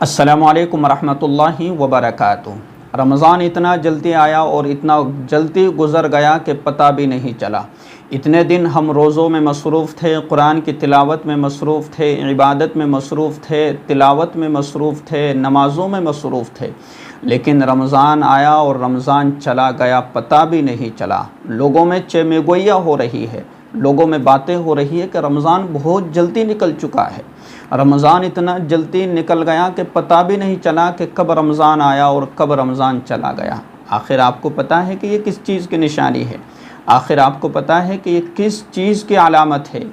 السلام علیکم ورحمۃ اللہ وبرکاتہ۔ رمضان اتنا جلدی آیا اور اتنا جلدی گزر گیا کہ پتہ بھی نہیں چلا۔ اتنے دن ہم روزوں میں مصروف تھے، قرآن کی تلاوت میں مصروف تھے، عبادت میں مصروف تھے، تلاوت میں مصروف تھے، نمازوں میں مصروف تھے، لیکن رمضان آیا اور رمضان چلا گیا، پتہ بھی نہیں چلا۔ لوگوں میں چہ گوئیاں ہو رہی ہے، لوگوں میں باتیں ہو رہی ہے کہ رمضان بہت جلدی نکل چکا ہے۔ رمضان اتنا جلدی نکل گیا کہ پتہ بھی نہیں چلا کہ کب رمضان آیا اور کب رمضان چلا گیا۔ آخر آپ کو پتہ ہے کہ یہ کس چیز کی نشانی ہے؟ آخر آپ کو پتہ ہے کہ یہ کس چیز کی علامت ہے؟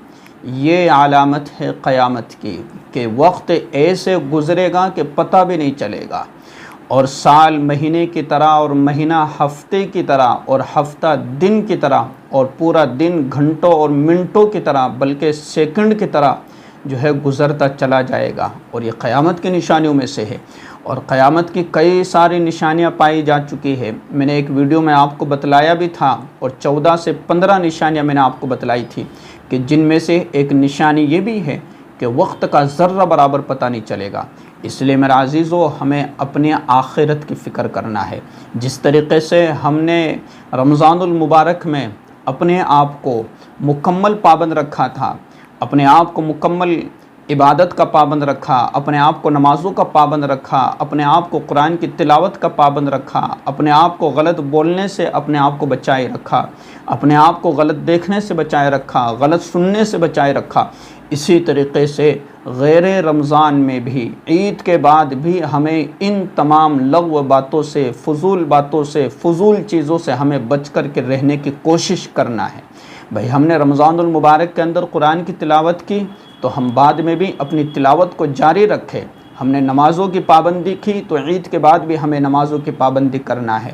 یہ علامت ہے قیامت کی، کہ وقت ایسے گزرے گا کہ پتہ بھی نہیں چلے گا، اور سال مہینے کی طرح، اور مہینہ ہفتے کی طرح، اور ہفتہ دن کی طرح، اور پورا دن گھنٹوں اور منٹوں کی طرح بلکہ سیکنڈ کی طرح جو ہے گزرتا چلا جائے گا، اور یہ قیامت کی نشانیوں میں سے ہے۔ اور قیامت کی کئی ساری نشانیاں پائی جا چکی ہے۔ میں نے ایک ویڈیو میں آپ کو بتلایا بھی تھا، اور 14 سے 15 نشانیاں میں نے آپ کو بتلائی تھی، کہ جن میں سے ایک نشانی یہ بھی ہے کہ وقت کا ذرہ برابر پتہ نہیں چلے گا۔ اس لیے میرا عزیزو، ہمیں اپنی آخرت کی فکر کرنا ہے۔ جس طریقے سے ہم نے رمضان المبارک میں اپنے آپ کو مکمل پابند رکھا تھا، اپنے آپ کو مکمل عبادت کا پابند رکھا، اپنے آپ کو نمازوں کا پابند رکھا، اپنے آپ کو قرآن کی تلاوت کا پابند رکھا، اپنے آپ کو غلط بولنے سے اپنے آپ کو بچائے رکھا، اپنے آپ کو غلط دیکھنے سے بچائے رکھا، غلط سننے سے بچائے رکھا، اسی طریقے سے غیر رمضان میں بھی، عید کے بعد بھی ہمیں ان تمام لغو باتوں سے، فضول باتوں سے، فضول چیزوں سے ہمیں بچ کر کے رہنے کی کوشش کرنا ہے۔ بھئی ہم نے رمضان المبارک کے اندر قرآن کی تلاوت کی، تو ہم بعد میں بھی اپنی تلاوت کو جاری رکھیں۔ ہم نے نمازوں کی پابندی کی، تو عید کے بعد بھی ہمیں نمازوں کی پابندی کرنا ہے۔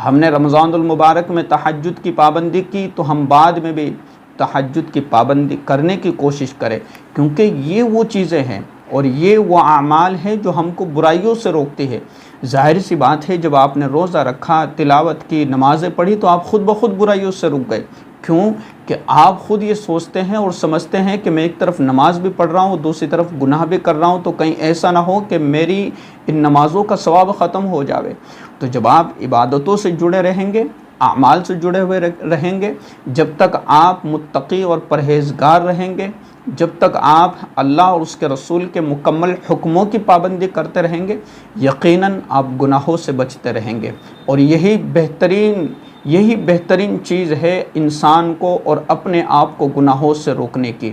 ہم نے رمضان المبارک میں تہجد کی پابندی کی، تو ہم بعد میں بھی تہجد کی پابندی کرنے کی کوشش کریں، کیونکہ یہ وہ چیزیں ہیں اور یہ وہ اعمال ہیں جو ہم کو برائیوں سے روکتی ہے۔ ظاہر سی بات ہے، جب آپ نے روزہ رکھا، تلاوت کی، نمازیں پڑھی، تو آپ خود بخود برائیوں سے رک گئے۔ کیوں؟ کہ آپ خود یہ سوچتے ہیں اور سمجھتے ہیں کہ میں ایک طرف نماز بھی پڑھ رہا ہوں، دوسری طرف گناہ بھی کر رہا ہوں، تو کہیں ایسا نہ ہو کہ میری ان نمازوں کا ثواب ختم ہو جاوے۔ تو جب آپ عبادتوں سے جڑے رہیں گے، اعمال سے جڑے ہوئے رہیں گے، جب تک آپ متقی اور پرہیزگار رہیں گے، جب تک آپ اللہ اور اس کے رسول کے مکمل حکموں کی پابندی کرتے رہیں گے، یقیناً آپ گناہوں سے بچتے رہیں گے۔ اور یہی بہترین چیز ہے انسان کو اور اپنے آپ کو گناہوں سے روکنے کی،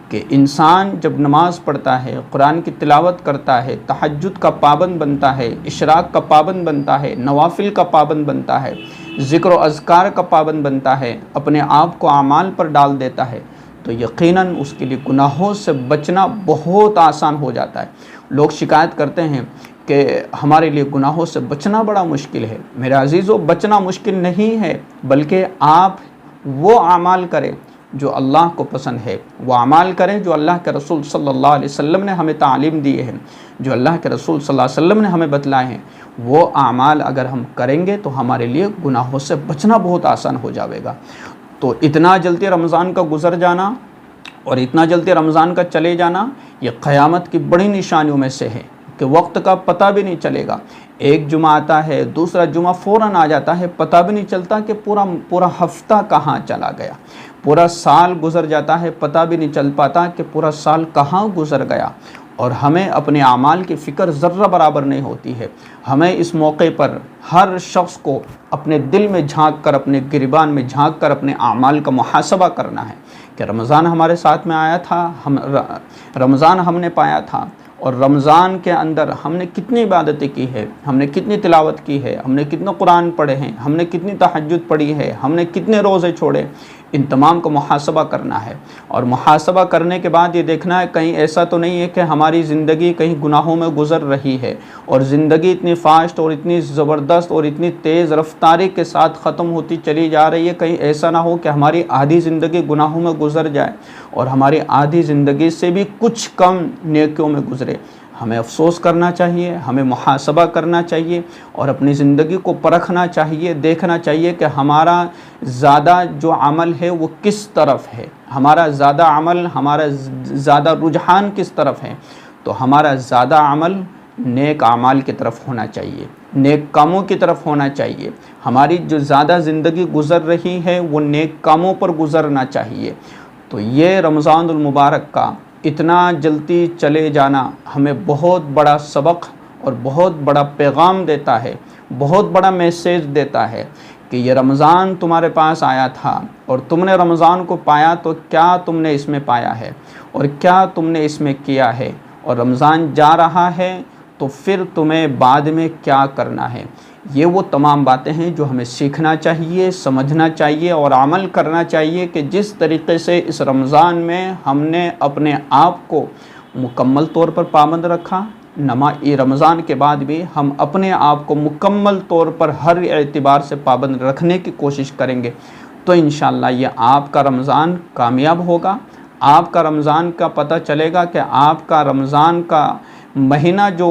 کہ انسان جب نماز پڑھتا ہے، قرآن کی تلاوت کرتا ہے، تہجد کا پابند بنتا ہے، اشراق کا پابند بنتا ہے، نوافل کا پابند بنتا ہے، ذکر و اذکار کا پابند بنتا ہے، اپنے آپ کو اعمال پر ڈال دیتا ہے، تو یقیناً اس کے لیے گناہوں سے بچنا بہت آسان ہو جاتا ہے۔ لوگ شکایت کرتے ہیں کہ ہمارے لیے گناہوں سے بچنا بڑا مشکل ہے۔ میرے عزیزو، بچنا مشکل نہیں ہے، بلکہ آپ وہ اعمال کریں جو اللہ کو پسند ہے، وہ اعمال کریں جو اللہ کے رسول صلی اللہ علیہ وسلم نے ہمیں تعلیم دی ہے، جو اللہ کے رسول صلی اللہ علیہ وسلم نے ہمیں بتلائے ہیں۔ وہ اعمال اگر ہم کریں گے تو ہمارے لیے گناہوں سے بچنا بہت آسان ہو جاوے گا۔ تو اتنا جلدی رمضان کا گزر جانا اور اتنا جلدی رمضان کا چلے جانا، یہ قیامت کی بڑی نشانیوں میں سے ہے، کہ وقت کا پتہ بھی نہیں چلے گا۔ ایک جمعہ آتا ہے، دوسرا جمعہ فوراً آ جاتا ہے، پتہ بھی نہیں چلتا کہ پورا ہفتہ کہاں چلا گیا۔ پورا سال گزر جاتا ہے، پتہ بھی نہیں چل پاتا کہ پورا سال کہاں گزر گیا۔ اور ہمیں اپنے اعمال کی فکر ذرہ برابر نہیں ہوتی ہے۔ ہمیں اس موقع پر ہر شخص کو اپنے دل میں جھانک کر، اپنے گریبان میں جھانک کر اپنے اعمال کا محاسبہ کرنا ہے، کہ رمضان ہمارے ساتھ میں آیا تھا، رمضان ہم نے پایا تھا، اور رمضان کے اندر ہم نے کتنی عبادتیں کی ہے، ہم نے کتنی تلاوت کی ہے، ہم نے کتنا قرآن پڑھے ہیں، ہم نے کتنی تہجد پڑھی ہے، ہم نے کتنے روزے چھوڑے، ان تمام کو محاسبہ کرنا ہے۔ اور محاسبہ کرنے کے بعد یہ دیکھنا ہے کہیں ایسا تو نہیں ہے کہ ہماری زندگی کہیں گناہوں میں گزر رہی ہے، اور زندگی اتنی فاسٹ اور اتنی زبردست اور اتنی تیز رفتاری کے ساتھ ختم ہوتی چلی جا رہی ہے، کہیں ایسا نہ ہو کہ ہماری آدھی زندگی گناہوں میں گزر جائے اور ہماری آدھی زندگی سے بھی کچھ کم نیکیوں میں گزرے۔ ہمیں افسوس کرنا چاہیے، ہمیں محاسبہ کرنا چاہیے، اور اپنی زندگی کو پرکھنا چاہیے، دیکھنا چاہیے کہ ہمارا زیادہ جو عمل ہے وہ کس طرف ہے، ہمارا زیادہ عمل، ہمارا زیادہ رجحان کس طرف ہے۔ تو ہمارا زیادہ عمل نیک اعمال کی طرف ہونا چاہیے، نیک کاموں کی طرف ہونا چاہیے۔ ہماری جو زیادہ زندگی گزر رہی ہے وہ نیک کاموں پر گزرنا چاہیے۔ تو یہ رمضان المبارک کا اتنا جلدی چلے جانا ہمیں بہت بڑا سبق اور بہت بڑا پیغام دیتا ہے، بہت بڑا میسیج دیتا ہے کہ یہ رمضان تمہارے پاس آیا تھا اور تم نے رمضان کو پایا، تو کیا تم نے اس میں پایا ہے اور کیا تم نے اس میں کیا ہے، اور رمضان جا رہا ہے تو پھر تمہیں بعد میں کیا کرنا ہے۔ یہ وہ تمام باتیں ہیں جو ہمیں سیکھنا چاہیے، سمجھنا چاہیے اور عمل کرنا چاہیے کہ جس طریقے سے اس رمضان میں ہم نے اپنے آپ کو مکمل طور پر پابند رکھا، رمضان کے بعد بھی ہم اپنے آپ کو مکمل طور پر ہر اعتبار سے پابند رکھنے کی کوشش کریں گے تو انشاءاللہ یہ آپ کا رمضان کامیاب ہوگا۔ آپ کا رمضان کا پتہ چلے گا کہ آپ کا رمضان کا مہینہ جو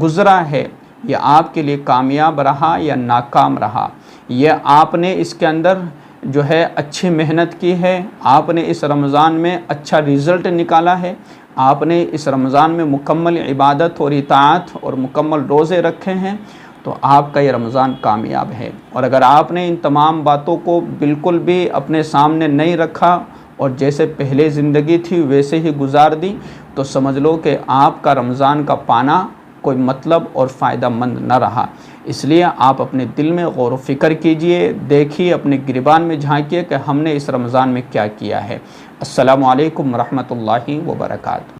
گزرا ہے یہ آپ کے لیے کامیاب رہا یا ناکام رہا۔ یہ آپ نے اس کے اندر جو ہے اچھی محنت کی ہے، آپ نے اس رمضان میں اچھا رزلٹ نکالا ہے، آپ نے اس رمضان میں مکمل عبادت اور اطاعت اور مکمل روزے رکھے ہیں، تو آپ کا یہ رمضان کامیاب ہے۔ اور اگر آپ نے ان تمام باتوں کو بالکل بھی اپنے سامنے نہیں رکھا اور جیسے پہلے زندگی تھی ویسے ہی گزار دی، تو سمجھ لو کہ آپ کا رمضان کا پانا کوئی مطلب اور فائدہ مند نہ رہا۔ اس لیے آپ اپنے دل میں غور و فکر کیجئے، دیکھیے، اپنے گریبان میں جھانکیے کہ ہم نے اس رمضان میں کیا کیا ہے۔ السلام علیکم ورحمۃ اللہ وبرکاتہ۔